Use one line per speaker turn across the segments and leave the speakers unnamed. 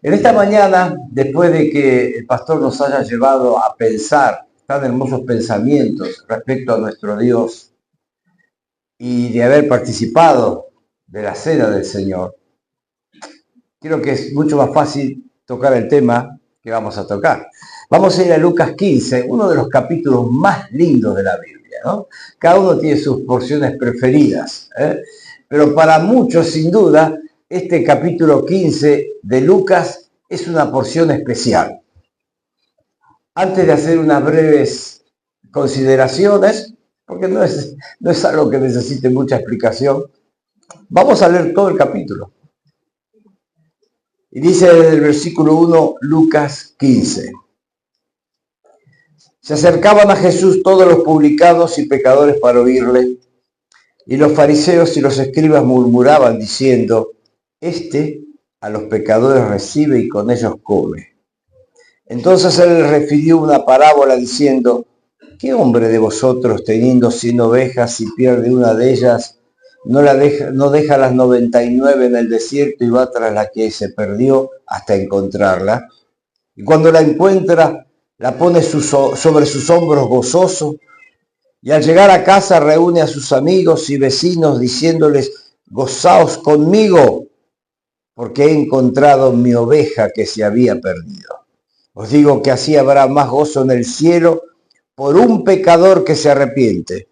En esta mañana, después de que el pastor nos haya llevado a pensar tan hermosos pensamientos respecto a nuestro Dios y de haber participado de la cena del Señor, creo que es mucho más fácil tocar el tema que vamos a tocar. Vamos a ir a Lucas 15, uno de los capítulos más lindos de la Biblia, ¿no? Cada uno tiene sus porciones preferidas, pero para muchos, sin duda, este capítulo 15 de Lucas es una porción especial. Antes de hacer unas breves consideraciones, porque no es algo que necesite mucha explicación, vamos a leer todo el capítulo. Y dice desde el versículo 1, Lucas 15. Se acercaban a Jesús todos los publicanos y pecadores para oírle, y los fariseos y los escribas murmuraban diciendo, este a los pecadores recibe y con ellos come. Entonces él les refirió una parábola diciendo, ¿qué hombre de vosotros teniendo 100 ovejas y pierde una de ellas, no deja las 99 en el desierto y va tras la que se perdió hasta encontrarla? Y cuando la encuentra, la pone sobre sus hombros gozoso, y al llegar a casa reúne a sus amigos y vecinos diciéndoles, gozaos conmigo, porque he encontrado mi oveja que se había perdido. Os digo que así habrá más gozo en el cielo por un pecador que se arrepiente,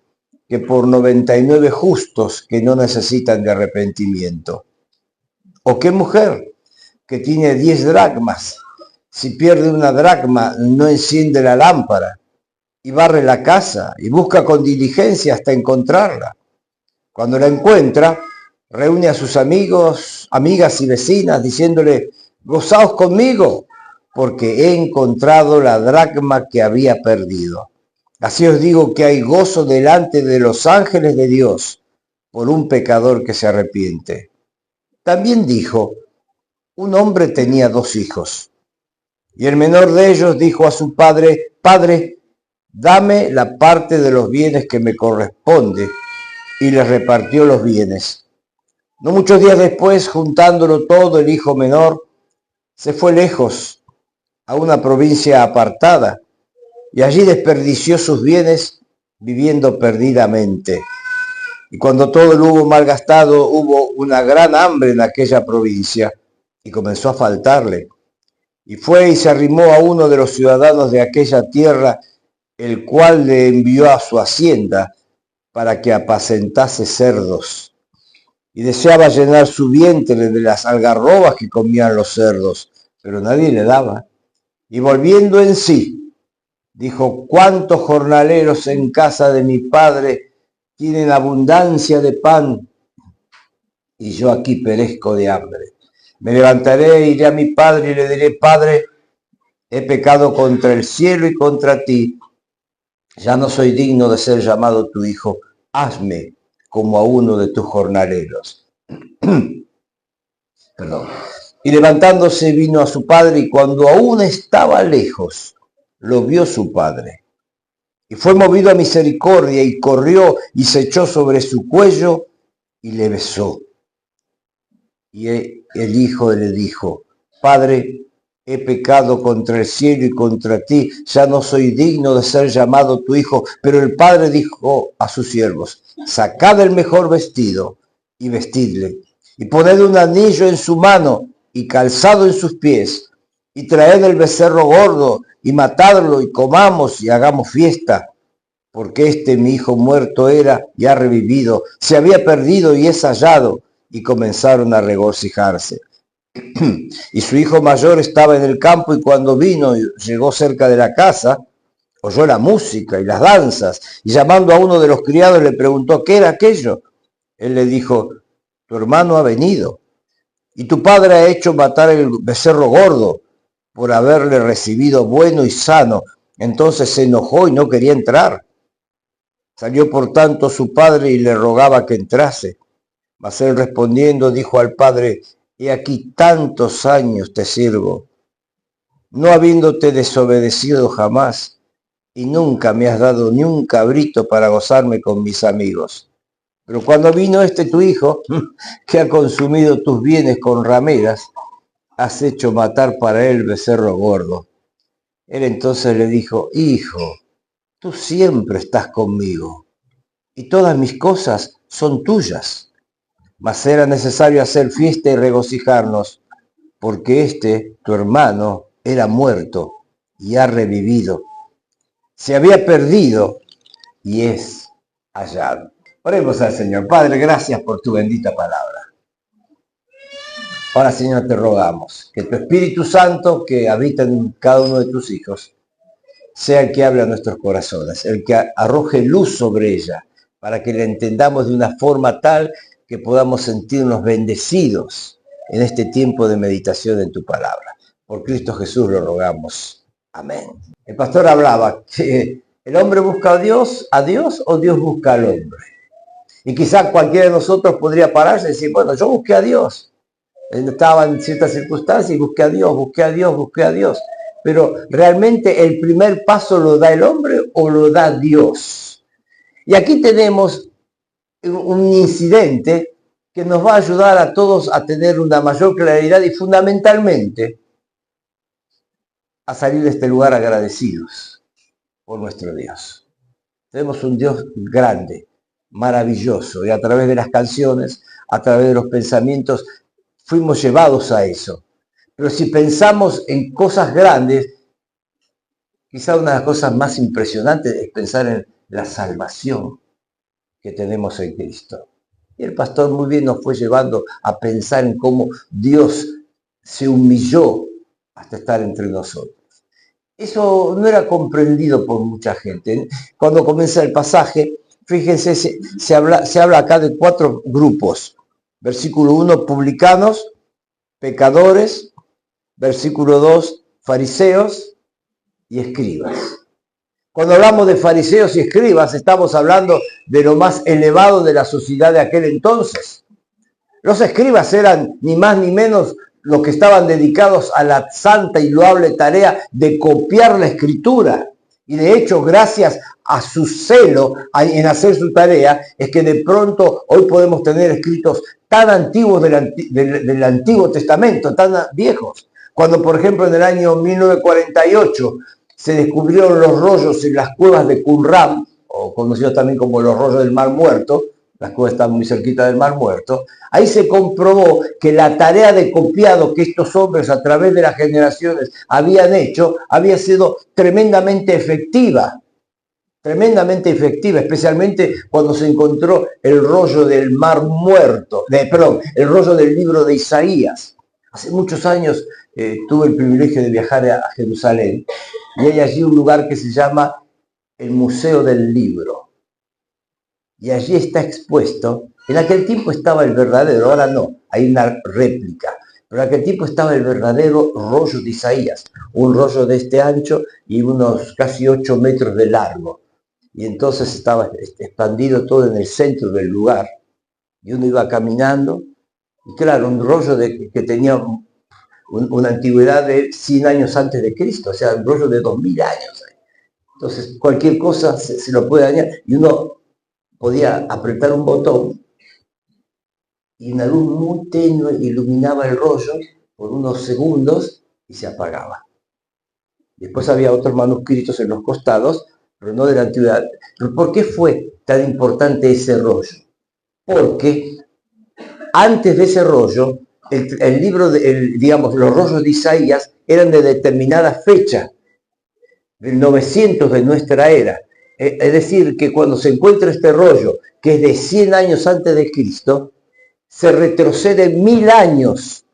que por 99 justos que no necesitan de arrepentimiento. ¿O qué mujer que tiene 10 dracmas? Si pierde una dracma, no enciende la lámpara y barre la casa y busca con diligencia hasta encontrarla. Cuando la encuentra, reúne a sus amigos, amigas y vecinas diciéndole, gozaos conmigo, porque he encontrado la dracma que había perdido. Así os digo que hay gozo delante de los ángeles de Dios por un pecador que se arrepiente. También dijo, un hombre tenía 2 hijos. Y el menor de ellos dijo a su padre, Padre, dame la parte de los bienes que me corresponde, y les repartió los bienes. No muchos días después, juntándolo todo, el hijo menor se fue lejos, a una provincia apartada, y allí desperdició sus bienes viviendo perdidamente. Y cuando todo lo hubo malgastado, hubo una gran hambre en aquella provincia, y comenzó a faltarle. Y fue y se arrimó a uno de los ciudadanos de aquella tierra, el cual le envió a su hacienda para que apacentase cerdos. Y deseaba llenar su vientre de las algarrobas que comían los cerdos, pero nadie le daba. Y volviendo en sí, dijo, ¿cuántos jornaleros en casa de mi padre tienen abundancia de pan? Y yo aquí perezco de hambre. Me levantaré, iré a mi padre y le diré, Padre, he pecado contra el cielo y contra ti. Ya no soy digno de ser llamado tu hijo. Hazme como a uno de tus jornaleros. Perdón. Y levantándose vino a su padre, y cuando aún estaba lejos, lo vio su padre. Y fue movido a misericordia, y corrió y se echó sobre su cuello y le besó. Y el hijo le dijo, Padre, he pecado contra el cielo y contra ti, ya no soy digno de ser llamado tu hijo. Pero el padre dijo a sus siervos, sacad el mejor vestido y vestidle, y poned un anillo en su mano y calzado en sus pies, y traed el becerro gordo y matadlo y comamos y hagamos fiesta, porque este mi hijo muerto era y ha revivido, se había perdido y es hallado. Y comenzaron a regocijarse. Y su hijo mayor estaba en el campo, y cuando vino y llegó cerca de la casa, oyó la música y las danzas, y llamando a uno de los criados le preguntó, ¿qué era aquello? Él le dijo, tu hermano ha venido, y tu padre ha hecho matar el becerro gordo, por haberle recibido bueno y sano. Entonces se enojó y no quería entrar. Salió por tanto su padre y le rogaba que entrase. Mas él respondiendo dijo al padre, he aquí tantos años te sirvo, no habiéndote desobedecido jamás, y nunca me has dado ni un cabrito para gozarme con mis amigos. Pero cuando vino este tu hijo, que ha consumido tus bienes con rameras, has hecho matar para él becerro gordo. Él entonces le dijo, hijo, tú siempre estás conmigo y todas mis cosas son tuyas. Mas era necesario hacer fiesta y regocijarnos, porque tu hermano, era muerto y ha revivido. Se había perdido y es hallado. Oremos al Señor. Padre, gracias por tu bendita palabra. Ahora, Señor, te rogamos que tu Espíritu Santo, que habita en cada uno de tus hijos, sea el que hable a nuestros corazones, el que arroje luz sobre ella, para que la entendamos de una forma tal que podamos sentirnos bendecidos en este tiempo de meditación en tu palabra. Por Cristo Jesús lo rogamos. Amén. El pastor hablaba que el hombre busca a Dios o Dios busca al hombre. Y quizás cualquiera de nosotros podría pararse y decir, bueno, yo busqué a Dios. Estaba en ciertas circunstancias y busqué a Dios, busqué a Dios, busqué a Dios. Pero ¿realmente el primer paso lo da el hombre o lo da Dios? Y aquí tenemos un incidente que nos va a ayudar a todos a tener una mayor claridad y fundamentalmente a salir de este lugar agradecidos por nuestro Dios. Tenemos un Dios grande, maravilloso, y a través de las canciones, a través de los pensamientos, fuimos llevados a eso. Pero si pensamos en cosas grandes, quizá una de las cosas más impresionantes es pensar en la salvación que tenemos en Cristo. Y el pastor muy bien nos fue llevando a pensar en cómo Dios se humilló hasta estar entre nosotros. Eso no era comprendido por mucha gente. Cuando comienza el pasaje, fíjense, se habla acá de 4 grupos. Versículo 1, publicanos, pecadores. Versículo 2, fariseos y escribas. Cuando hablamos de fariseos y escribas, estamos hablando de lo más elevado de la sociedad de aquel entonces. Los escribas eran ni más ni menos los que estaban dedicados a la santa y loable tarea de copiar la escritura. Y de hecho, gracias a su celo en hacer su tarea, es que de pronto hoy podemos tener escritos tan antiguos del Antiguo Testamento, tan viejos. Cuando, por ejemplo, en el año 1948 se descubrieron los rollos en las cuevas de Qumran, o conocidos también como los rollos del Mar Muerto, las cuevas están muy cerquita del Mar Muerto, ahí se comprobó que la tarea de copiado que estos hombres a través de las generaciones habían hecho, había sido tremendamente efectiva, especialmente cuando se encontró el rollo del Mar Muerto, el rollo del libro de Isaías. Hace muchos años tuve el privilegio de viajar a Jerusalén y hay allí un lugar que se llama el Museo del Libro. Y allí está expuesto, en aquel tiempo estaba el verdadero, ahora no, hay una réplica, pero en aquel tiempo estaba el verdadero rollo de Isaías, un rollo de este ancho y unos casi 8 metros de largo. Y entonces estaba expandido todo en el centro del lugar. Y uno iba caminando, y claro, un rollo que tenía una antigüedad de 100 años antes de Cristo, o sea, un rollo de 2000 años. Entonces, cualquier cosa se lo puede dañar, y uno podía apretar un botón y una luz muy tenue iluminaba el rollo por unos segundos y se apagaba. Después había otros manuscritos en los costados, pero no de la antigüedad. ¿Pero por qué fue tan importante ese rollo? Porque antes de ese rollo, el libro, digamos, los rollos de Isaías eran de determinada fecha, del 900 de nuestra era. Es decir, que cuando se encuentra este rollo, que es de 100 años antes de Cristo, se retrocede 1000 años.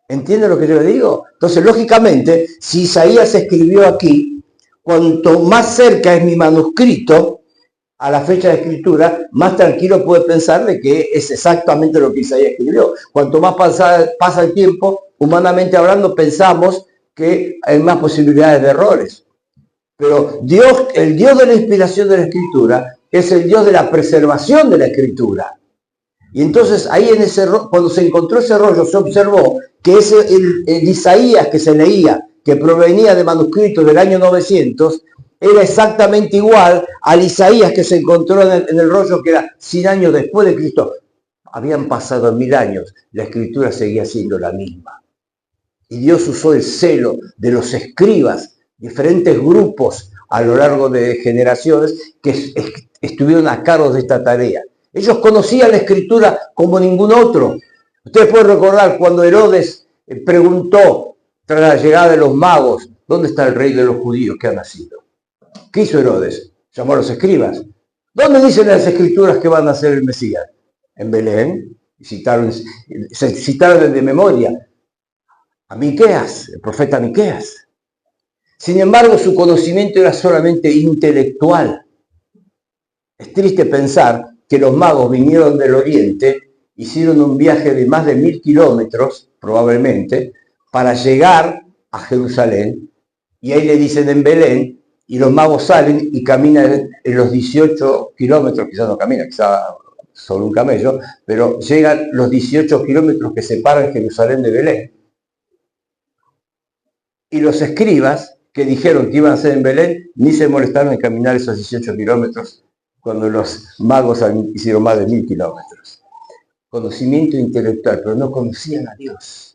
¿Entienden lo que yo le digo? Entonces, lógicamente, si Isaías escribió aquí, cuanto más cerca es mi manuscrito a la fecha de escritura, más tranquilo puede pensar de que es exactamente lo que Isaías escribió. Cuanto más pasa el tiempo, humanamente hablando, pensamos que hay más posibilidades de errores. Pero Dios, el Dios de la inspiración de la Escritura, es el Dios de la preservación de la Escritura. Y entonces ahí cuando se encontró ese rollo, se observó que el Isaías que se leía, que provenía de manuscritos del año 900, era exactamente igual al Isaías que se encontró en el rollo que era 100 años después de Cristo. Habían pasado 1000 años, la Escritura seguía siendo la misma. Y Dios usó el celo de los escribas, diferentes grupos a lo largo de generaciones que estuvieron a cargo de esta tarea. Ellos conocían la Escritura como ningún otro. Ustedes pueden recordar cuando Herodes preguntó tras la llegada de los magos, ¿dónde está el rey de los judíos que ha nacido? ¿Qué hizo Herodes? Llamó a los escribas. ¿Dónde dicen las Escrituras que van a ser el Mesías? En Belén. Se citaron de memoria a Miqueas, el profeta Miqueas. Sin embargo, su conocimiento era solamente intelectual. Es triste pensar que los magos vinieron del oriente, hicieron un viaje de más de 1000 kilómetros, probablemente, para llegar a Jerusalén, y ahí le dicen en Belén, y los magos salen y caminan en los 18 kilómetros, quizás no caminan, quizás sobre un camello, pero llegan los 18 kilómetros que separan Jerusalén de Belén. Y los escribas que dijeron que iban a ser en Belén, ni se molestaron en caminar esos 18 kilómetros cuando los magos hicieron más de 1000 kilómetros. Conocimiento intelectual, pero no conocían a Dios,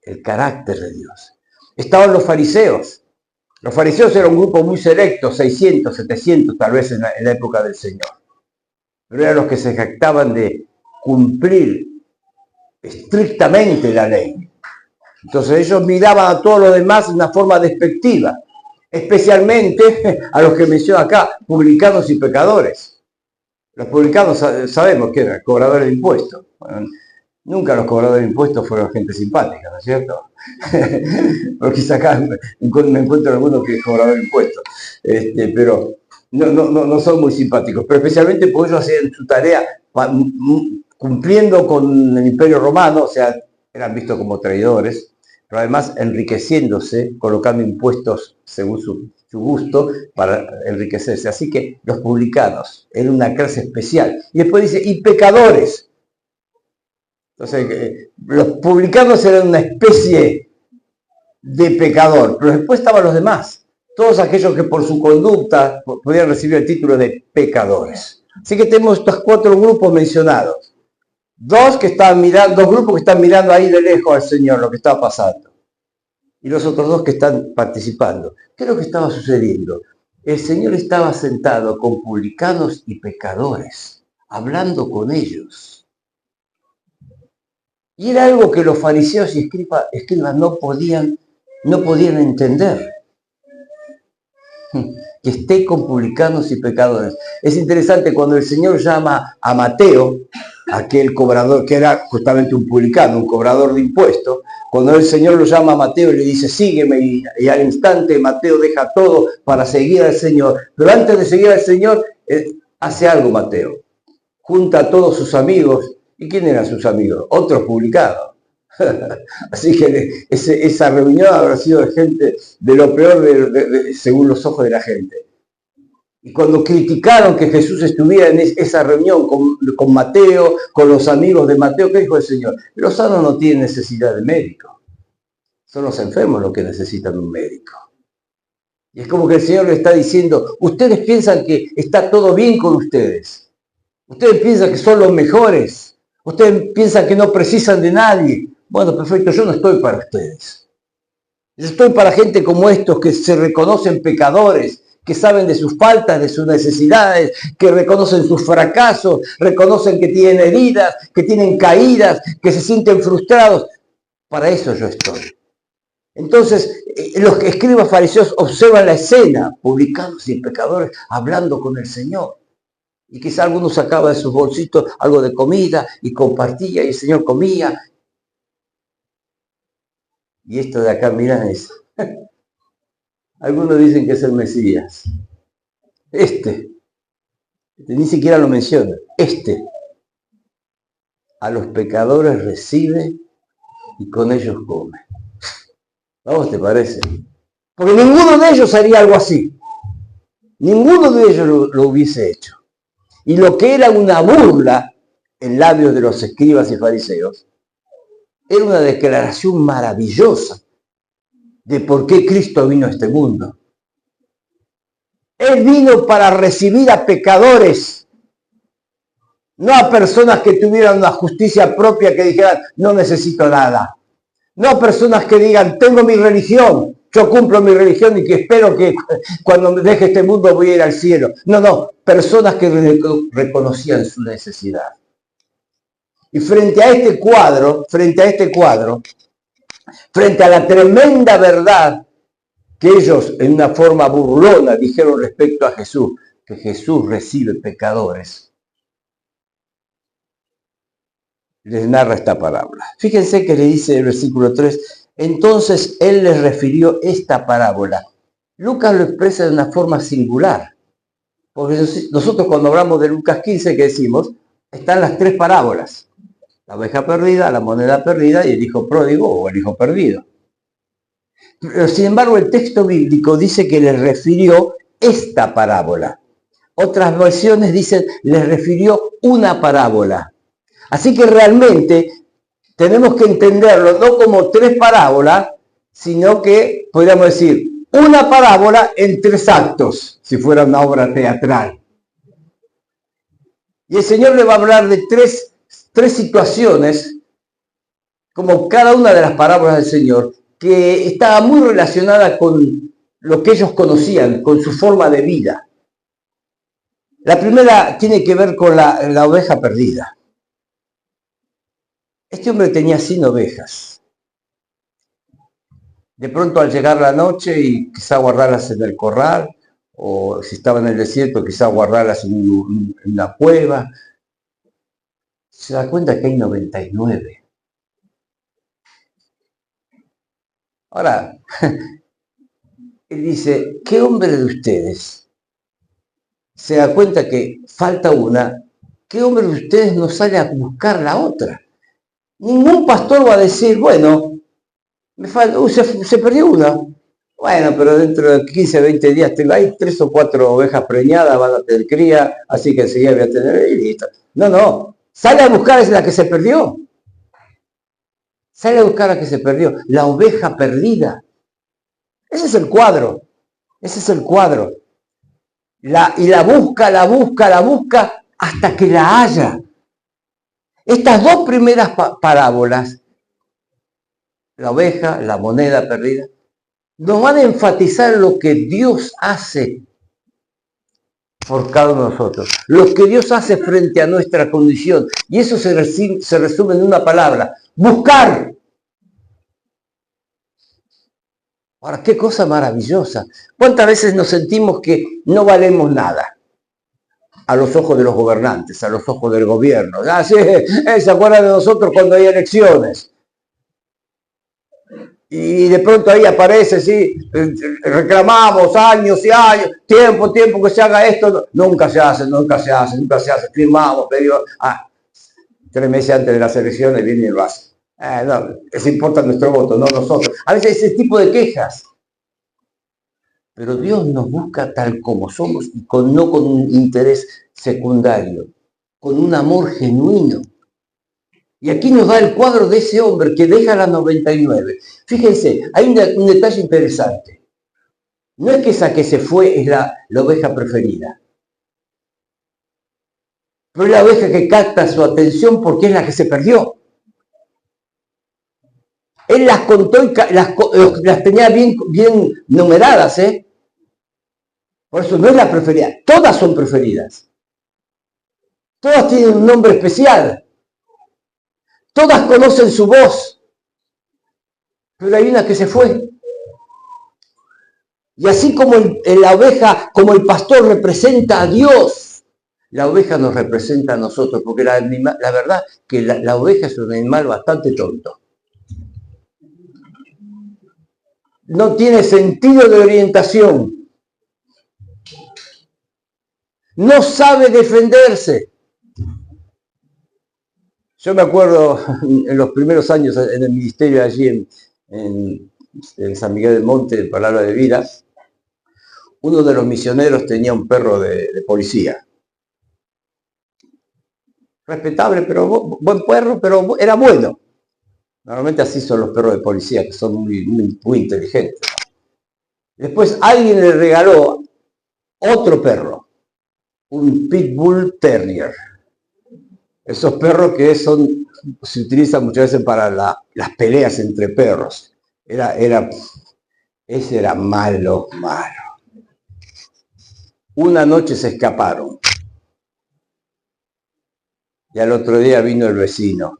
el carácter de Dios. Estaban los fariseos. Los fariseos eran un grupo muy selecto, 600, 700 tal vez en la época del Señor. Pero eran los que se jactaban de cumplir estrictamente la ley. Entonces ellos miraban a todos los demás de una forma despectiva, especialmente a los que menciona acá, publicanos y pecadores. Los publicanos sabemos que eran cobradores de impuestos. Bueno, nunca los cobradores de impuestos fueron gente simpática, ¿no es cierto? Porque quizá acá me encuentro algunos que es cobrador de impuestos, pero no son muy simpáticos, pero especialmente porque ellos hacían su tarea cumpliendo con el Imperio Romano, o sea, eran vistos como traidores, pero además enriqueciéndose, colocando impuestos según su gusto para enriquecerse. Así que los publicanos eran una clase especial. Y después dice, y pecadores. Entonces, los publicanos eran una especie de pecador, pero después estaban los demás, todos aquellos que por su conducta podían recibir el título de pecadores. Así que tenemos estos 4 grupos mencionados. Dos grupos que están mirando ahí de lejos al Señor, lo que está pasando. Y los otros 2 que están participando. ¿Qué es lo que estaba sucediendo? El Señor estaba sentado con publicanos y pecadores, hablando con ellos. Y era algo que los fariseos y escribas no podían entender. Que esté con publicanos y pecadores. Es interesante cuando el Señor llama a Mateo, aquel cobrador que era justamente un publicano, un cobrador de impuestos, cuando el Señor lo llama a Mateo y le dice, sígueme, y al instante Mateo deja todo para seguir al Señor. Pero antes de seguir al Señor, hace algo Mateo. Junta a todos sus amigos. ¿Y quién eran sus amigos? Otros publicanos. Así que esa reunión habrá sido de gente de lo peor según los ojos de la gente. Y cuando criticaron que Jesús estuviera en esa reunión con Mateo, con los amigos de Mateo, ¿qué dijo el Señor? Los sanos no tienen necesidad de médico. Son los enfermos los que necesitan un médico. Y es como que el Señor le está diciendo, ustedes piensan que está todo bien con ustedes. Ustedes piensan que son los mejores. Ustedes piensan que no precisan de nadie. Bueno, perfecto, yo no estoy para ustedes. Yo estoy para gente como estos que se reconocen pecadores, que saben de sus faltas, de sus necesidades, que reconocen sus fracasos, reconocen que tienen heridas, que tienen caídas, que se sienten frustrados. Para eso yo estoy. Entonces, los escribas fariseos observan la escena, publicanos y pecadores hablando con el Señor. Y quizá alguno sacaba de sus bolsitos algo de comida y compartía, y el Señor comía. Y esto de acá, miran eso. Algunos dicen que es el Mesías. Ni siquiera lo menciona. A los pecadores recibe y con ellos come. ¿A vos te parece? Porque ninguno de ellos haría algo así. Ninguno de ellos lo hubiese hecho. Y lo que era una burla en labios de los escribas y fariseos, era una declaración maravillosa de por qué Cristo vino a este mundo. Él vino para recibir a pecadores, no a personas que tuvieran una justicia propia que dijeran, no necesito nada. No personas que digan, tengo mi religión, yo cumplo mi religión y que espero que cuando me deje este mundo voy a ir al cielo. No, no, personas que reconocían su necesidad. Y frente a este cuadro, frente a la tremenda verdad que ellos en una forma burlona dijeron respecto a Jesús, que Jesús recibe pecadores, les narra esta parábola. Fíjense que le dice el versículo 3, entonces él les refirió esta parábola. Lucas lo expresa de una forma singular, porque nosotros cuando hablamos de Lucas 15, que decimos, están las tres parábolas, la oveja perdida, la moneda perdida y el hijo pródigo o el hijo perdido. Pero sin embargo el texto bíblico dice que les refirió esta parábola. Otras versiones dicen, les refirió una parábola. Así que realmente tenemos que entenderlo no como tres parábolas, sino que podríamos decir una parábola en tres actos, si fuera una obra teatral. Y el Señor le va a hablar de tres situaciones, como cada una de las parábolas del Señor, que estaba muy relacionada con lo que ellos conocían, con su forma de vida. La primera tiene que ver con la oveja perdida. Este hombre tenía 100 ovejas. De pronto al llegar la noche y quizá guardarlas en el corral, o si estaba en el desierto, quizá guardarlas en una cueva, se da cuenta que hay 99. Ahora, él dice, ¿qué hombre de ustedes se da cuenta que falta una? ¿Qué hombre de ustedes no sale a buscar la otra? Ningún pastor va a decir, bueno, se perdió una. Bueno, pero dentro de 15, 20 días tengo ahí 3 o 4 ovejas preñadas, van a tener cría, así que enseguida voy a tener y listo. No, no, sale a buscar es la que se perdió. Sale a buscar a la que se perdió, la oveja perdida. Ese es el cuadro, ese es el cuadro. Y la busca hasta que la haya. Estas dos primeras parábolas, la oveja, la moneda perdida, nos van a enfatizar lo que Dios hace por cada uno de nosotros, lo que Dios hace frente a nuestra condición. Y eso se resume en una palabra, buscar. Ahora, qué cosa maravillosa. ¿Cuántas veces nos sentimos que no valemos nada? A los ojos de los gobernantes, a los ojos del gobierno. Ah, sí, se acuerdan de nosotros cuando hay elecciones. Y de pronto ahí aparece, sí, reclamamos años y años, tiempo que se haga esto. Nunca se hace, firmamos, pedimos. 3 meses antes de las elecciones viene y lo hace. No, les importa nuestro voto, no nosotros. A veces ese tipo de quejas. Pero Dios nos busca tal como somos, y no con un interés secundario, con un amor genuino. Y aquí nos da el cuadro de ese hombre que deja las 99. Fíjense, hay un detalle interesante. No es que esa que se fue es la oveja preferida. Pero es la oveja que capta su atención porque es la que se perdió. Él las contó y las tenía bien numeradas, ¿eh? Por eso no es la preferida. Todas son preferidas. Todas tienen un nombre especial. Todas conocen su voz. Pero hay una que se fue. Y así como la oveja, como el pastor representa a Dios, la oveja nos representa a nosotros, porque la verdad que la oveja es un animal bastante tonto. No tiene sentido de orientación. No sabe defenderse. Yo me acuerdo en los primeros años en el ministerio allí en San Miguel del Monte, en Palabra de Vida, uno de los misioneros tenía un perro de policía. Respetable, pero buen perro, pero era bueno. Normalmente así son los perros de policía, que son muy inteligentes. Después alguien le regaló otro perro, un Pitbull Terrier. Esos perros que son se utiliza muchas veces para las peleas entre perros. Ese era malo, malo. Una noche se escaparon. Y al otro día vino el vecino.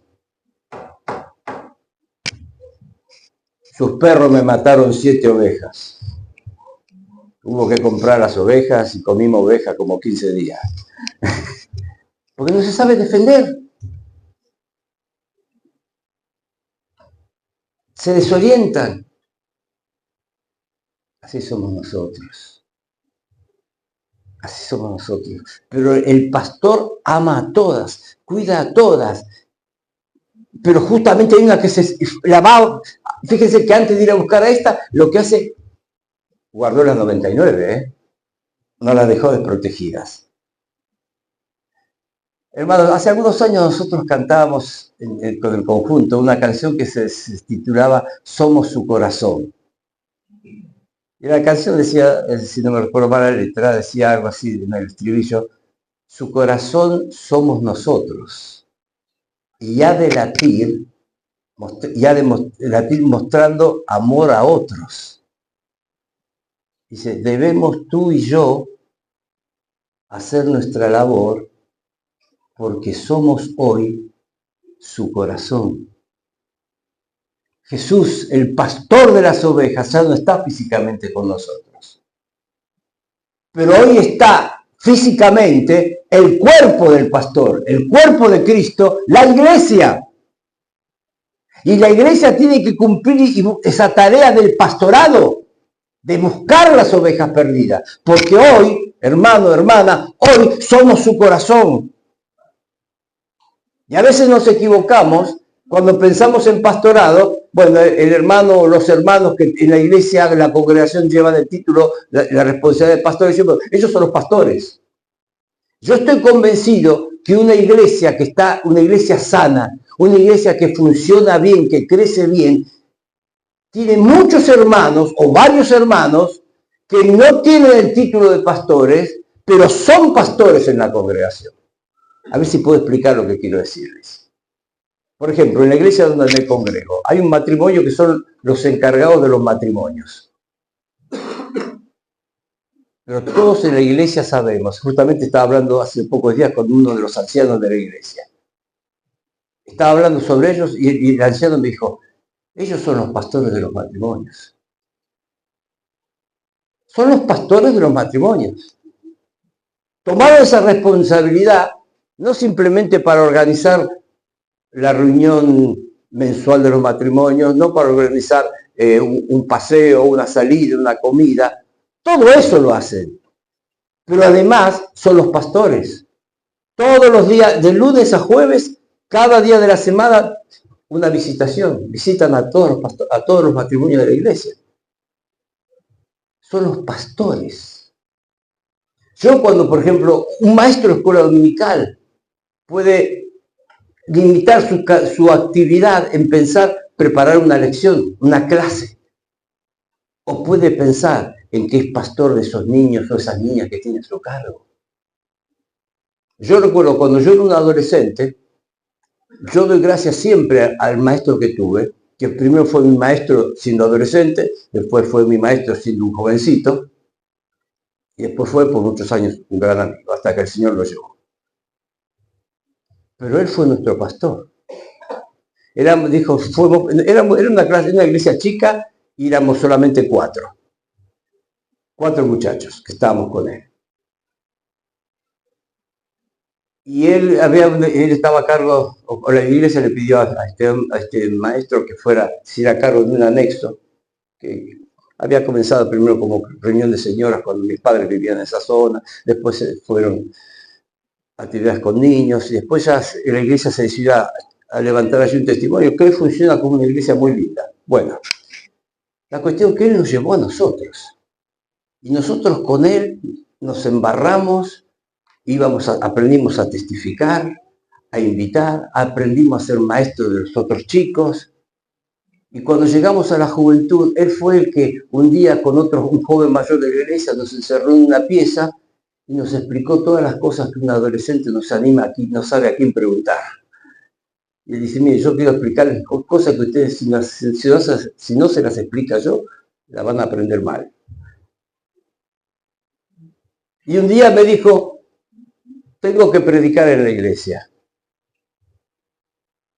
Sus perros me mataron 7 ovejas. Hubo que comprar las ovejas y comimos ovejas como 15 días. Porque no se sabe defender. Se desorientan. Así somos nosotros. Así somos nosotros. Pero el pastor ama a todas, cuida a todas. Pero justamente hay una que la va. Fíjense que antes de ir a buscar a esta, lo que hace, guardó las 99, no las dejó desprotegidas. Hermanos, hace algunos años nosotros cantábamos con el conjunto una canción que se titulaba Somos su corazón. Y la canción decía, si no me recuerdo mal la letra, decía algo así en el estribillo: su corazón somos nosotros. Y ha de latir mostrando amor a otros. Dice, debemos tú y yo hacer nuestra labor porque somos hoy su corazón. Jesús, el pastor de las ovejas, ya no está físicamente con nosotros. Pero hoy está físicamente el cuerpo del pastor, el cuerpo de Cristo, la iglesia. Y la iglesia tiene que cumplir esa tarea del pastorado, de buscar las ovejas perdidas. Porque hoy, hermano, hermana, hoy somos su corazón. Y a veces nos equivocamos cuando pensamos en pastorado. Bueno, el hermano o los hermanos que en la iglesia, en la congregación llevan el título, la responsabilidad de pastores, ellos son los pastores. Yo estoy convencido que una iglesia una iglesia sana, una iglesia que funciona bien, que crece bien, tiene muchos hermanos o varios hermanos que no tienen el título de pastores, pero son pastores en la congregación. A ver si puedo explicar lo que quiero decirles. Por ejemplo, en la iglesia donde me congrego, hay un matrimonio que son los encargados de los matrimonios. Pero todos en la iglesia sabemos, justamente estaba hablando hace pocos días con uno de los ancianos de la iglesia. Estaba hablando sobre ellos y el anciano me dijo, ellos son los pastores de los matrimonios. Son los pastores de los matrimonios. Tomaron esa responsabilidad no simplemente para organizar la reunión mensual de los matrimonios, no para organizar un paseo, una salida, una comida. Todo eso lo hacen. Pero además son los pastores. Todos los días, de lunes a jueves, cada día de la semana, una visitación. Visitan a todos los matrimonios de la iglesia. Son los pastores. Yo cuando, por ejemplo, un maestro de escuela dominical puede limitar su actividad en preparar una lección, una clase. O puede pensar en que es pastor de esos niños o esas niñas que tiene a su cargo. Yo recuerdo cuando yo era un adolescente, yo doy gracias siempre al maestro que tuve, que primero fue mi maestro siendo adolescente, después fue mi maestro siendo un jovencito, y después fue por muchos años un gran amigo, hasta que el Señor lo llevó. Pero él fue nuestro pastor. Era una iglesia chica y éramos solamente 4. 4 muchachos que estábamos con él. Y él estaba a cargo, o la iglesia le pidió a este maestro que hiciera cargo de un anexo, que había comenzado primero como reunión de señoras cuando mis padres vivían en esa zona, después fueron actividades con niños, y después ya la iglesia se decidió a levantar allí un testimonio que hoy funciona como una iglesia muy linda. Bueno, la cuestión es que él nos llevó a nosotros, y nosotros con él nos embarramos, aprendimos a testificar, a invitar, aprendimos a ser maestros de los otros chicos, y cuando llegamos a la juventud, él fue el que un día con un joven mayor de la iglesia nos encerró en una pieza y nos explicó todas las cosas que un adolescente no sabe a quién preguntar. Y él dice, mire, yo quiero explicarles cosas que ustedes, si no se las explica yo, la van a aprender mal. Y un día me dijo, tengo que predicar en la iglesia,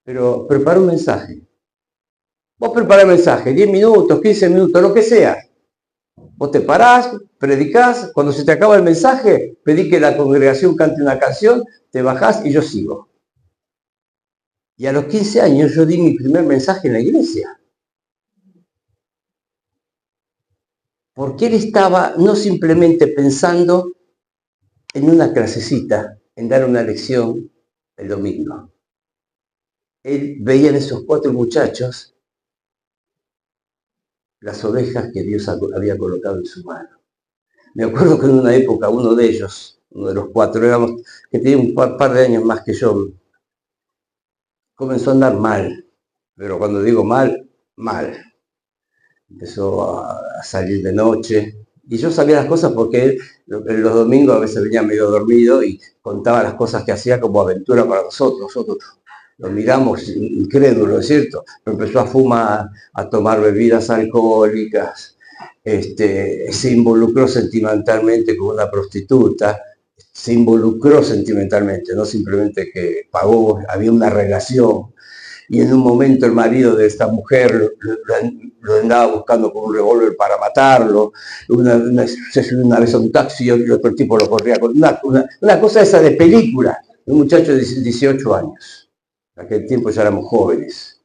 pero prepara un mensaje. Vos prepará el mensaje, 10 minutos, 15 minutos, lo que sea. Vos te parás, predicás, cuando se te acaba el mensaje, pedí que la congregación cante una canción, te bajás y yo sigo. Y a los 15 años yo di mi primer mensaje en la iglesia. Porque él estaba no simplemente pensando en una clasecita, en dar una lección el domingo. Él veía en esos 4 muchachos las ovejas que Dios había colocado en su mano. Me acuerdo que en una época uno de ellos, uno de los 4, que tenía un par de años más que yo, comenzó a andar mal. Pero cuando digo mal, mal. Empezó a salir de noche. Y yo sabía las cosas porque él, los domingos a veces venía medio dormido y contaba las cosas que hacía como aventura para nosotros. Nosotros lo miramos incrédulo, ¿es cierto? Pero empezó a fumar, a tomar bebidas alcohólicas, se involucró sentimentalmente con una prostituta, se involucró sentimentalmente, no simplemente que pagó, había una relación. Y en un momento el marido de esta mujer lo andaba buscando con un revólver para matarlo. Se subió una vez a un taxi y otro tipo lo corría con una cosa esa de película. Un muchacho de 18 años. En aquel tiempo ya éramos jóvenes.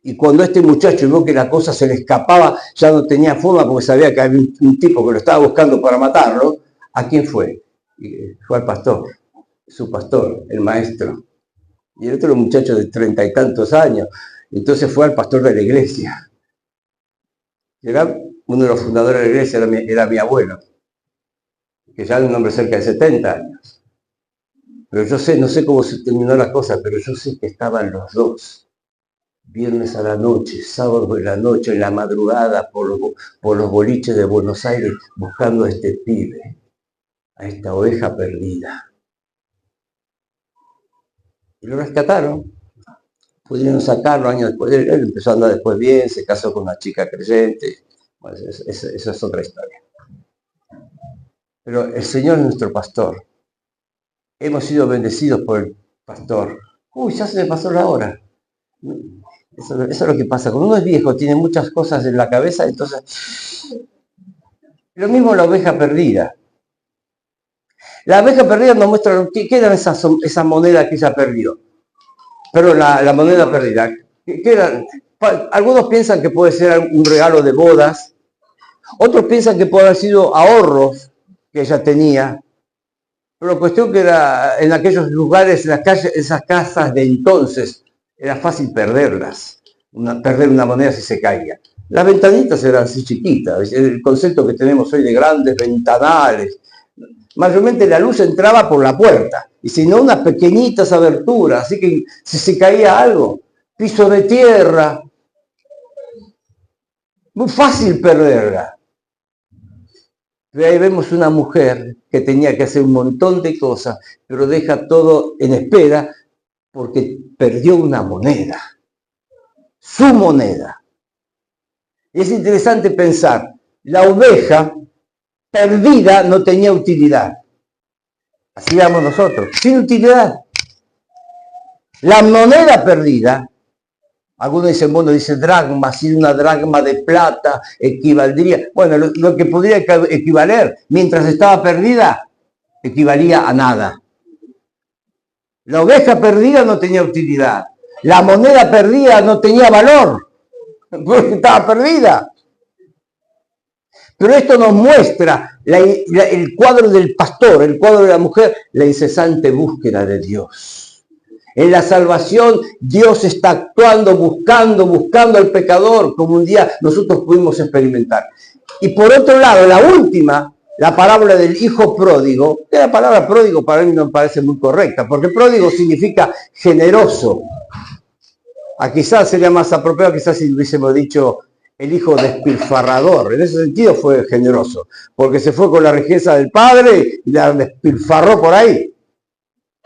Y cuando este muchacho vio que la cosa se le escapaba, ya no tenía forma porque sabía que había un tipo que lo estaba buscando para matarlo, ¿a quién fue? Fue al pastor, su pastor, el maestro. Y el otro muchacho de 30 y tantos años. Entonces fue al pastor de la iglesia. Era uno de los fundadores de la iglesia, era mi abuelo, que ya era un hombre cerca de 70 años. Pero yo no sé cómo se terminó la cosa, pero yo sé que estaban los dos. Viernes a la noche, sábado de la noche, en la madrugada, por los boliches de Buenos Aires, buscando a este pibe, a esta oveja perdida. Y lo rescataron. Pudieron sacarlo años después. Él empezó a andar después bien, se casó con una chica creyente. Bueno, esa es otra historia. Pero el Señor es nuestro pastor. Hemos sido bendecidos por el pastor. Uy, ya se me pasó la hora. Eso es lo que pasa. Cuando uno es viejo, tiene muchas cosas en la cabeza, entonces... Lo mismo la oveja perdida. La oveja perdida nos muestra qué eran esa moneda que ella perdió. Pero la moneda perdida. Algunos piensan que puede ser un regalo de bodas. Otros piensan que puede haber sido ahorros que ella tenía. Pero la cuestión que era en aquellos lugares, esas casas de entonces, era fácil perderlas. Perder una moneda si se caía. Las ventanitas eran así chiquitas. El concepto que tenemos hoy de grandes ventanales. Mayormente la luz entraba por la puerta, y si no, unas pequeñitas aberturas, así que si se caía algo, piso de tierra, muy fácil perderla. Pero ahí vemos una mujer que tenía que hacer un montón de cosas, pero deja todo en espera porque perdió una moneda, su moneda. Y es interesante pensar, la oveja perdida no tenía utilidad. Así vamos nosotros, sin utilidad. La moneda perdida, algunos dicen, bueno, dice dracma, si una dracma de plata equivaldría, bueno, lo que podría equivaler mientras estaba perdida, equivalía a nada. La oveja perdida no tenía utilidad. La moneda perdida no tenía valor, porque estaba perdida. Pero esto nos muestra el cuadro del pastor, el cuadro de la mujer, la incesante búsqueda de Dios. En la salvación, Dios está actuando, buscando al pecador, como un día nosotros pudimos experimentar. Y por otro lado, la última, la parábola del hijo pródigo, que la palabra pródigo para mí no me parece muy correcta, porque pródigo significa generoso. Quizás sería más apropiado, quizás si hubiésemos dicho el hijo despilfarrador. En ese sentido fue generoso, porque se fue con la riqueza del padre y la despilfarró por ahí.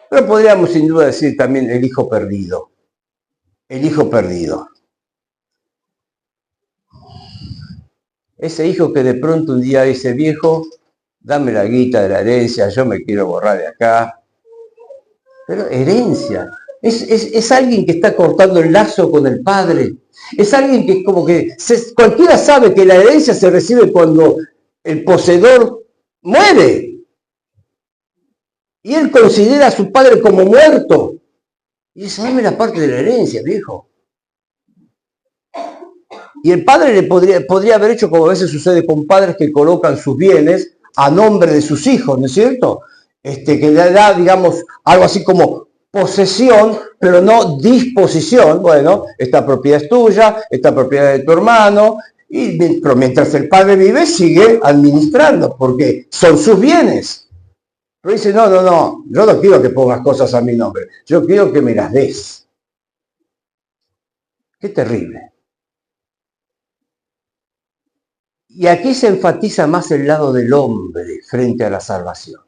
Pero podríamos sin duda decir también el hijo perdido. El hijo perdido. Ese hijo que de pronto un día dice, viejo, dame la guita de la herencia, yo me quiero borrar de acá. Pero herencia. Es alguien que está cortando el lazo con el padre. Es alguien que es como que... cualquiera sabe que la herencia se recibe cuando el poseedor muere. Y él considera a su padre como muerto. Y dice, dame la parte de la herencia, viejo. Y el padre le podría haber hecho como a veces sucede con padres que colocan sus bienes a nombre de sus hijos, ¿no es cierto? Que le da, digamos, algo así como posesión, pero no disposición. Bueno, esta propiedad es tuya, esta propiedad es de tu hermano, pero mientras el padre vive, sigue administrando, porque son sus bienes. Pero dice, no, yo no quiero que pongas cosas a mi nombre, yo quiero que me las des. Qué terrible. Y aquí se enfatiza más el lado del hombre frente a la salvación.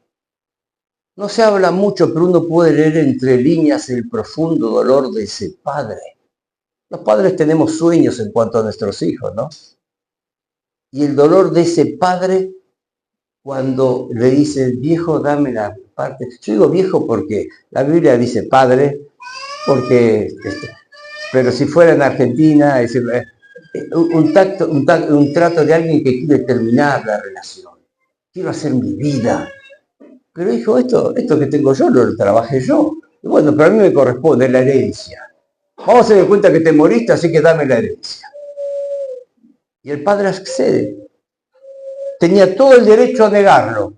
No se habla mucho, pero uno puede leer entre líneas el profundo dolor de ese padre. Los padres tenemos sueños en cuanto a nuestros hijos, ¿no? Y el dolor de ese padre cuando le dice, viejo, dame la parte. Yo digo viejo porque la Biblia dice padre, porque, pero si fuera en Argentina, es un trato de alguien que quiere terminar la relación. Quiero hacer mi vida. Pero hijo, esto que tengo yo lo trabajé yo. Y bueno, pero a mí me corresponde la herencia. Vamos a tener en cuenta que te moriste, así que dame la herencia. Y el padre accede. Tenía todo el derecho a negarlo.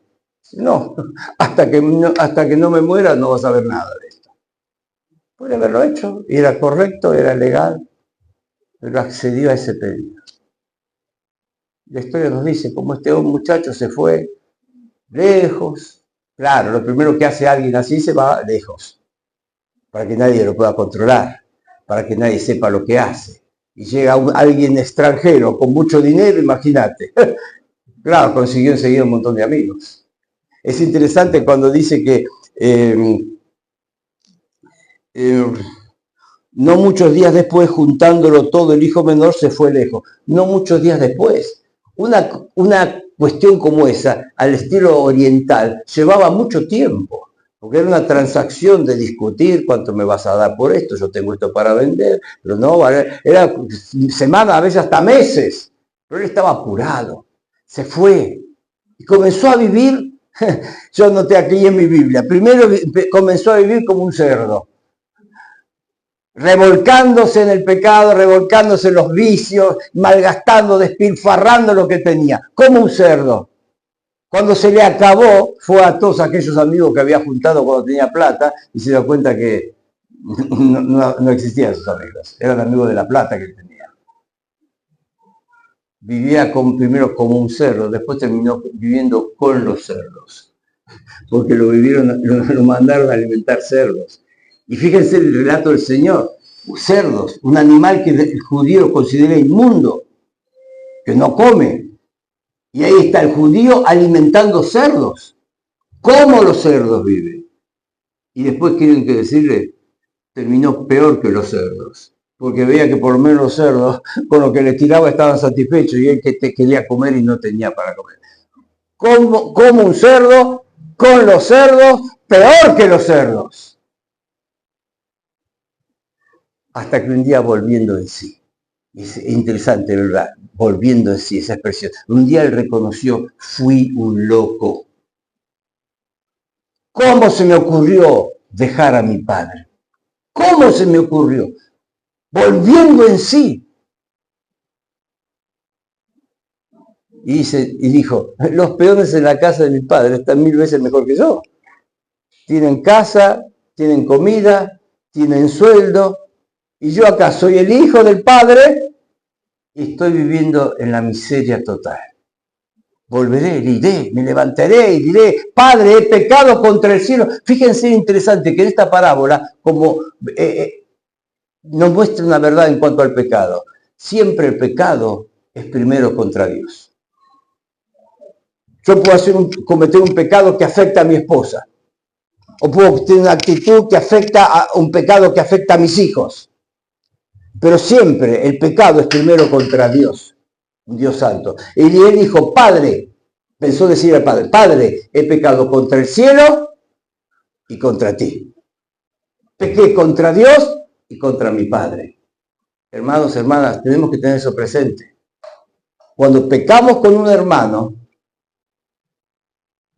No, hasta que no me muera no vas a ver nada de esto. Puede haberlo hecho, era correcto, era legal, pero accedió a ese pedido. La historia nos dice cómo este muchacho se fue lejos. Claro, lo primero que hace alguien así se va lejos, para que nadie lo pueda controlar, para que nadie sepa lo que hace. Y llega alguien extranjero con mucho dinero, imagínate. Claro, consiguió enseguida un montón de amigos. Es interesante cuando dice que no muchos días después, juntándolo todo, el hijo menor se fue lejos. No muchos días después. Una cuestión como esa, al estilo oriental, llevaba mucho tiempo, porque era una transacción de discutir cuánto me vas a dar por esto, yo tengo esto para vender, pero no, era semanas, a veces hasta meses, pero él estaba apurado, se fue y comenzó a vivir, yo anoté aquí en mi Biblia, primero comenzó a vivir como un cerdo, revolcándose en el pecado, revolcándose en los vicios, malgastando, despilfarrando lo que tenía, como un cerdo. Cuando se le acabó, fue a todos aquellos amigos que había juntado cuando tenía plata y se dio cuenta que no existían esos amigos, eran amigos de la plata que tenía. Vivía primero como un cerdo, después terminó viviendo con los cerdos, porque lo mandaron a alimentar cerdos. Y fíjense el relato del Señor, cerdos, un animal que el judío considera inmundo, que no come. Y ahí está el judío alimentando cerdos. ¿Cómo los cerdos viven? Y después quieren que decirle, terminó peor que los cerdos. Porque veía que por lo menos los cerdos, con lo que les tiraba, estaban satisfechos y él que quería comer y no tenía para comer. Como un cerdo, con los cerdos, peor que los cerdos. Hasta que un día volviendo en sí, es interesante, ¿verdad? Volviendo en sí, esa expresión. Un día él reconoció, fui un loco. ¿Cómo se me ocurrió dejar a mi padre? ¿Cómo se me ocurrió? Volviendo en sí. Y dijo, los peones en la casa de mi padre están 1000 veces mejor que yo. Tienen casa, tienen comida, tienen sueldo, y yo acá soy el hijo del padre y estoy viviendo en la miseria total. Volveré, iré, me levantaré y diré, Padre, he pecado contra el cielo. Fíjense, interesante que en esta parábola, como nos muestra una verdad en cuanto al pecado. Siempre el pecado es primero contra Dios. Yo puedo cometer un pecado que afecta a mi esposa. o puedo tener una actitud que afecta a un pecado que afecta a mis hijos. Pero siempre el pecado es primero contra Dios, un Dios santo. Y él dijo, Padre, pensó decir al Padre, Padre, he pecado contra el cielo y contra ti. Pequé contra Dios y contra mi Padre. Hermanos, hermanas, tenemos que tener eso presente. Cuando pecamos con un hermano,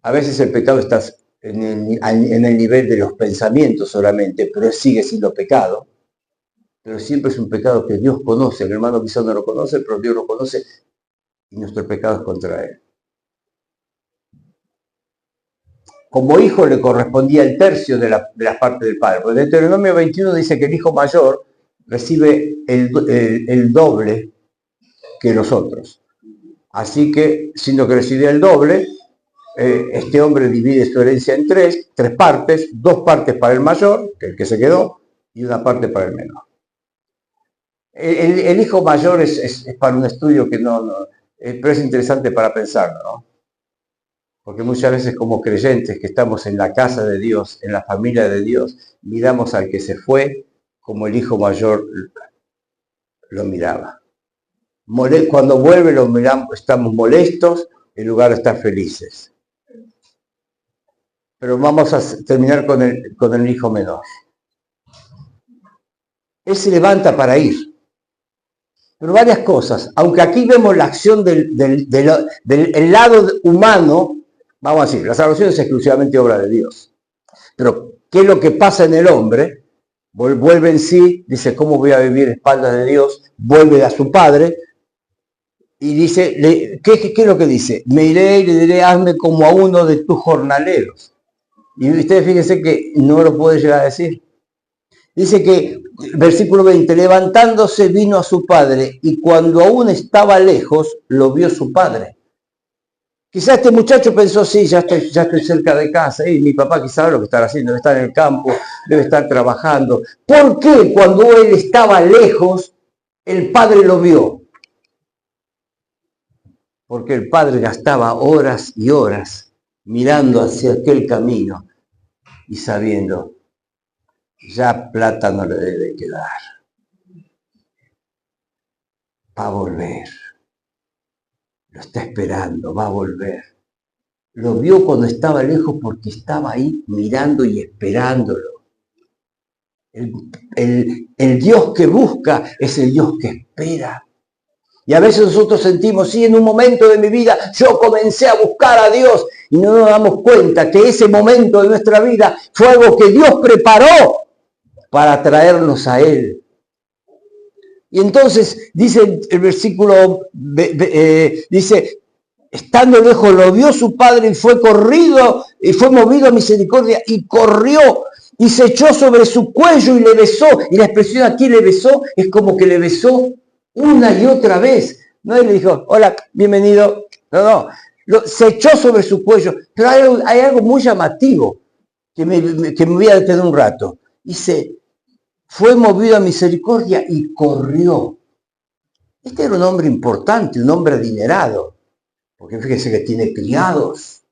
a veces el pecado está en el nivel de los pensamientos solamente, pero sigue siendo pecado. Pero siempre es un pecado que Dios conoce. El hermano quizás no lo conoce, pero Dios lo conoce y nuestro pecado es contra él. Como hijo le correspondía el tercio de la parte del padre. Porque en Deuteronomio 21 dice que el hijo mayor recibe el doble que los otros. Así que, siendo que recibía el doble, este hombre divide su herencia en tres partes, 2 partes para el mayor, que es el que se quedó, y 1 parte para el menor. El hijo mayor es para un estudio que pero es interesante para pensarlo, ¿no? Porque muchas veces como creyentes que estamos en la casa de Dios, en la familia de Dios, miramos al que se fue como el hijo mayor lo miraba. Cuando vuelve lo miramos, estamos molestos en lugar de estar felices. Pero vamos a terminar con el hijo menor. Él se levanta para ir. Pero varias cosas. Aunque aquí vemos la acción del lado humano, vamos a decir, la salvación es exclusivamente obra de Dios. Pero, ¿qué es lo que pasa en el hombre? Vuelve en sí, dice, ¿cómo voy a vivir a espaldas de Dios? Vuelve a su padre y dice, ¿qué es lo que dice? Me iré y le diré, hazme como a uno de tus jornaleros. Y ustedes fíjense que no lo puede llegar a decir. Dice que, versículo 20, levantándose vino a su padre y cuando aún estaba lejos, lo vio su padre. Quizás este muchacho pensó, sí, ya estoy cerca de casa, y mi papá quizás sabe lo que está haciendo, debe estar en el campo, debe estar trabajando. ¿Por qué cuando él estaba lejos, el padre lo vio? Porque el padre gastaba horas y horas mirando hacia aquel camino y sabiendo, ya plata no le debe quedar. Va a volver. Lo está esperando, va a volver. Lo vio cuando estaba lejos porque estaba ahí mirando y esperándolo. El Dios que busca es el Dios que espera. Y a veces nosotros sentimos, sí, en un momento de mi vida yo comencé a buscar a Dios y no nos damos cuenta que ese momento de nuestra vida fue algo que Dios preparó para traernos a Él. Y entonces dice el versículo, dice, estando lejos lo vio su padre y fue corrido, y fue movido a misericordia y corrió y se echó sobre su cuello y le besó. Y la expresión aquí le besó es como que le besó una y otra vez. No le dijo, hola, bienvenido. No, se echó sobre su cuello. Pero hay algo muy llamativo que me voy a detener un rato. Dice, fue movido a misericordia y corrió. Este era un hombre importante, un hombre adinerado. Porque fíjense que tiene criados,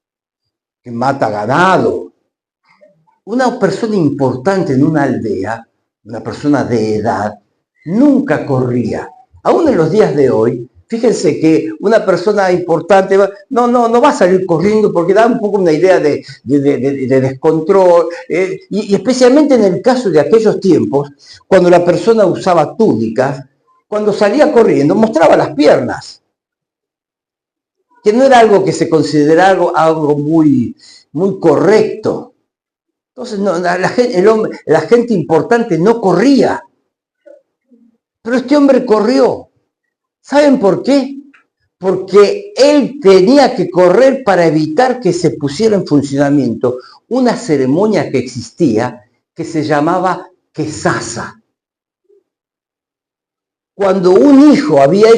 que mata ganado. Una persona importante en una aldea, una persona de edad, nunca corría. Aún en los días de hoy, fíjense que una persona importante no va a salir corriendo porque da un poco una idea de descontrol. Y especialmente en el caso de aquellos tiempos, cuando la persona usaba túnicas, cuando salía corriendo mostraba las piernas. Que no era algo que se considerara algo muy, muy correcto. Entonces la gente importante no corría. Pero este hombre corrió. ¿Saben por qué? Porque él tenía que correr para evitar que se pusiera en funcionamiento una ceremonia que existía que se llamaba quesasa. Cuando un hijo había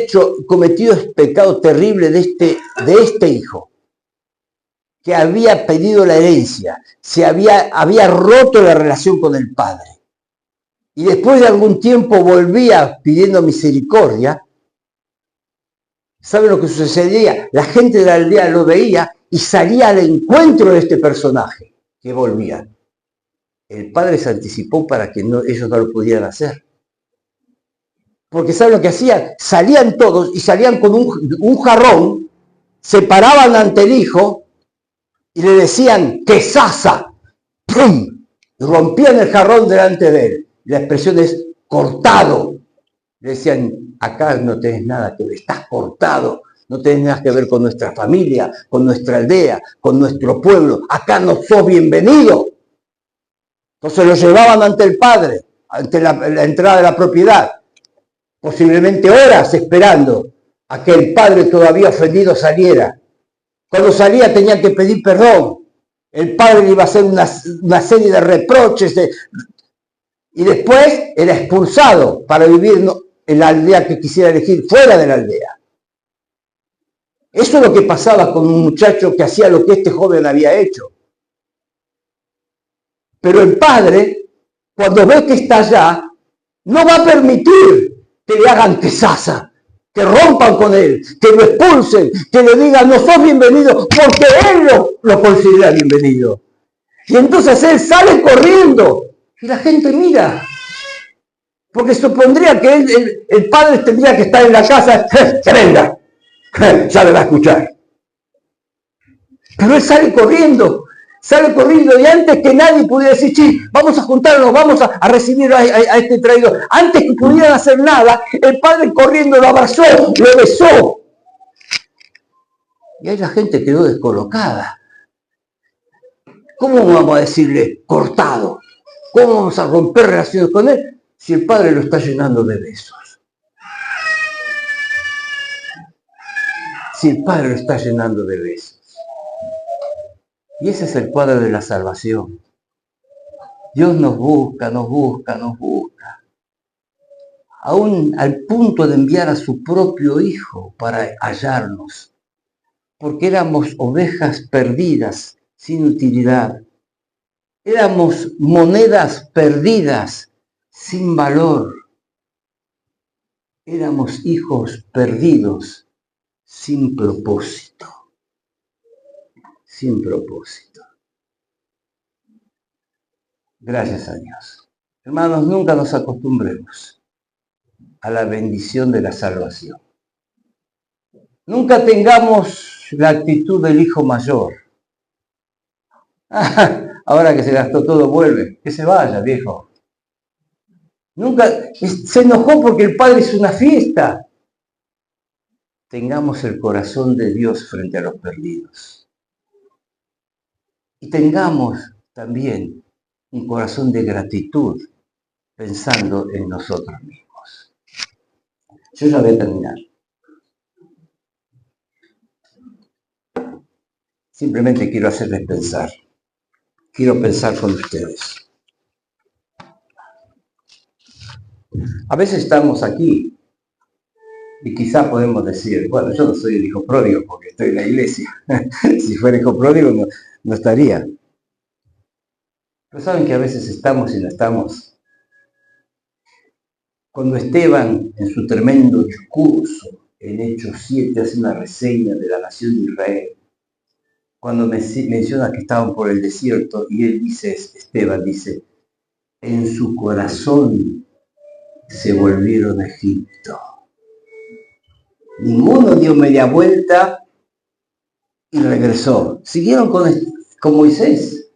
cometido el pecado terrible de este hijo, que había pedido la herencia, había roto la relación con el padre, y después de algún tiempo volvía pidiendo misericordia, ¿saben lo que sucedía? La gente de la aldea lo veía y salía al encuentro de este personaje que volvía. el Padre se anticipó para que ellos no lo pudieran hacer. Porque ¿saben lo que hacían? Salían todos y salían con un jarrón, se paraban ante el hijo y le decían, ¡que sasa! ¡Pum! Y rompían el jarrón delante de él. La expresión es cortado. Le decían, acá no tenés nada que ver, estás cortado. No tenés nada que ver con nuestra familia, con nuestra aldea, con nuestro pueblo. Acá no sos bienvenido. Entonces lo llevaban ante el padre, ante la entrada de la propiedad. Posiblemente horas esperando a que el padre todavía ofendido saliera. Cuando salía tenía que pedir perdón. El padre le iba a hacer una serie de reproches y después era expulsado para vivir en la aldea que quisiera elegir, fuera de la aldea. Eso es lo que pasaba con un muchacho que hacía lo que este joven había hecho. Pero el padre, cuando ve que está allá, no va a permitir que le hagan quesaza, que rompan con él, que lo expulsen, que le digan no sos bienvenido, porque él lo considera bienvenido. Y entonces él sale corriendo y la gente mira. Porque supondría que el padre tendría que estar en la casa, que venga, ya le va a escuchar. Pero él sale corriendo y antes que nadie pudiera decir, sí, vamos a juntarnos, vamos a recibir a este traidor. Antes que pudieran hacer nada, el padre corriendo lo abrazó, lo besó. Y ahí la gente quedó descolocada. ¿Cómo vamos a decirle cortado? ¿Cómo vamos a romper relaciones con él si el padre lo está llenando de besos? Si el padre lo está llenando de besos. Y ese es el cuadro de la salvación. Dios nos busca, nos busca, nos busca. Aún al punto de enviar a su propio Hijo para hallarnos. Porque éramos ovejas perdidas, sin utilidad. Éramos monedas perdidas, sin valor. Éramos hijos perdidos, sin propósito. Sin propósito. Gracias a Dios. Hermanos, nunca nos acostumbremos a la bendición de la salvación. Nunca tengamos la actitud del hijo mayor. Ahora que se gastó todo, vuelve. Que se vaya, viejo. Nunca se enojó porque el padre hizo una fiesta. Tengamos el corazón de Dios frente a los perdidos. Y tengamos también un corazón de gratitud pensando en nosotros mismos. Yo ya voy a terminar. Simplemente quiero hacerles pensar. Quiero pensar con ustedes. A veces estamos aquí y quizá podemos decir, bueno, yo no soy el hijo pródigo porque estoy en la iglesia. Si fuera hijo pródigo no estaría. Pero saben que a veces estamos y no estamos. Cuando Esteban, en su tremendo discurso, en Hechos 7, hace una reseña de la nación de Israel, cuando menciona que estaban por el desierto, y él dice, Esteban dice, en su corazón se volvieron a Egipto. Ninguno dio media vuelta y regresó. Siguieron con Moisés.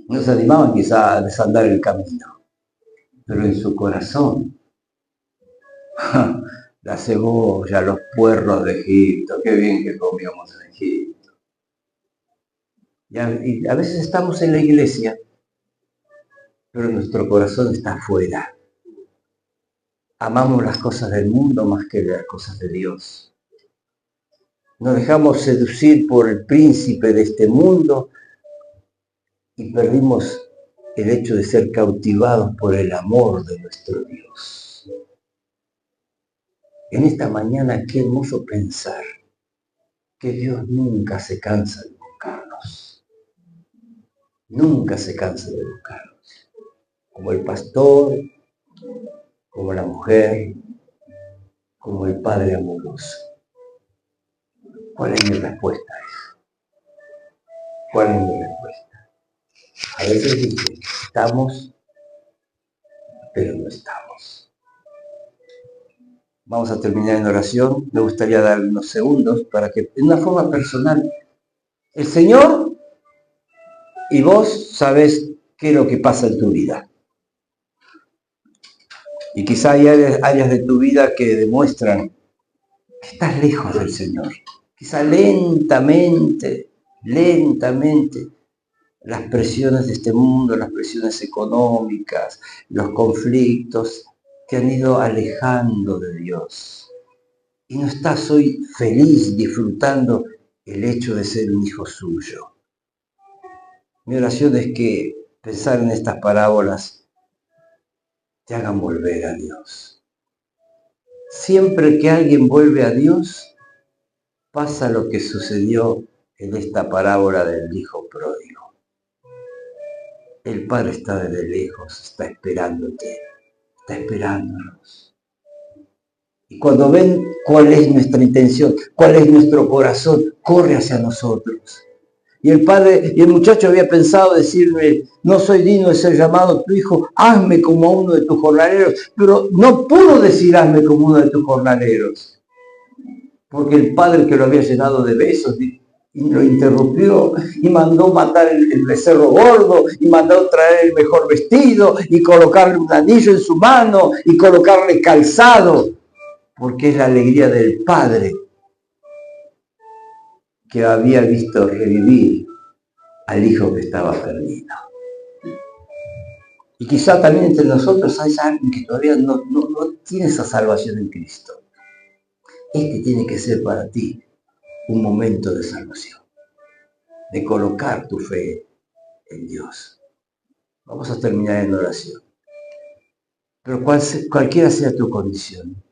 No se animaban quizá a desandar el camino. Pero en su corazón, la cebolla, los puerros de Egipto, qué bien que comíamos en Egipto. Y a veces estamos en la iglesia, pero nuestro corazón está afuera. Amamos las cosas del mundo más que las cosas de Dios. Nos dejamos seducir por el príncipe de este mundo y perdimos el hecho de ser cautivados por el amor de nuestro Dios. En esta mañana, qué hermoso pensar que Dios nunca se cansa de buscarnos. Nunca se cansa de buscarnos. Como el pastor, como la mujer, como el padre amoroso. ¿Cuál es mi respuesta a eso? ¿Cuál es mi respuesta? A veces dice, Estamos, pero no estamos. Vamos a terminar en oración. Me gustaría dar unos segundos para que, de una forma personal, el Señor y vos sabés qué es lo que pasa en tu vida. Y quizá hay áreas de tu vida que demuestran que estás lejos del Señor. Quizá lentamente, las presiones de este mundo, las presiones económicas, los conflictos, te han ido alejando de Dios. Y no estás hoy feliz disfrutando el hecho de ser un hijo suyo. Mi oración es que pensar en estas parábolas te hagan volver a Dios. Siempre que alguien vuelve a Dios, pasa lo que sucedió en esta parábola del hijo pródigo. El Padre está desde lejos, está esperándote, está esperándonos. Y cuando ven cuál es nuestra intención, cuál es nuestro corazón, corre hacia nosotros. Y el padre, y el muchacho había pensado decirme, no soy digno de ser llamado tu hijo, hazme como uno de tus jornaleros. Pero no pudo decir hazme como uno de tus jornaleros. Porque el padre que lo había llenado de besos y lo interrumpió y mandó matar el becerro gordo y mandó traer el mejor vestido y colocarle un anillo en su mano y colocarle calzado. Porque es la alegría del padre que había visto revivir al hijo que estaba perdido. Y quizá también entre nosotros hay alguien que todavía no tiene esa salvación en Cristo. Este tiene que ser para ti un momento de salvación, de colocar tu fe en Dios. Vamos a terminar en oración. Pero cualquiera sea tu condición,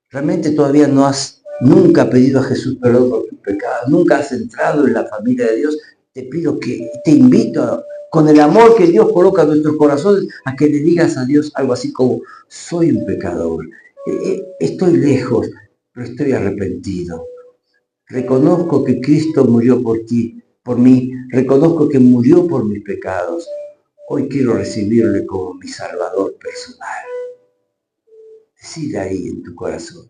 realmente todavía no has nunca pedido a Jesús perdón por tus pecados, nunca has entrado en la familia de Dios, te invito con el amor que Dios coloca en nuestros corazones, a que le digas a Dios algo así como, soy un pecador, estoy lejos, pero estoy arrepentido. Reconozco que Cristo murió por ti, por mí, reconozco que murió por mis pecados. Hoy quiero recibirle como mi Salvador personal. Decide ahí en tu corazón.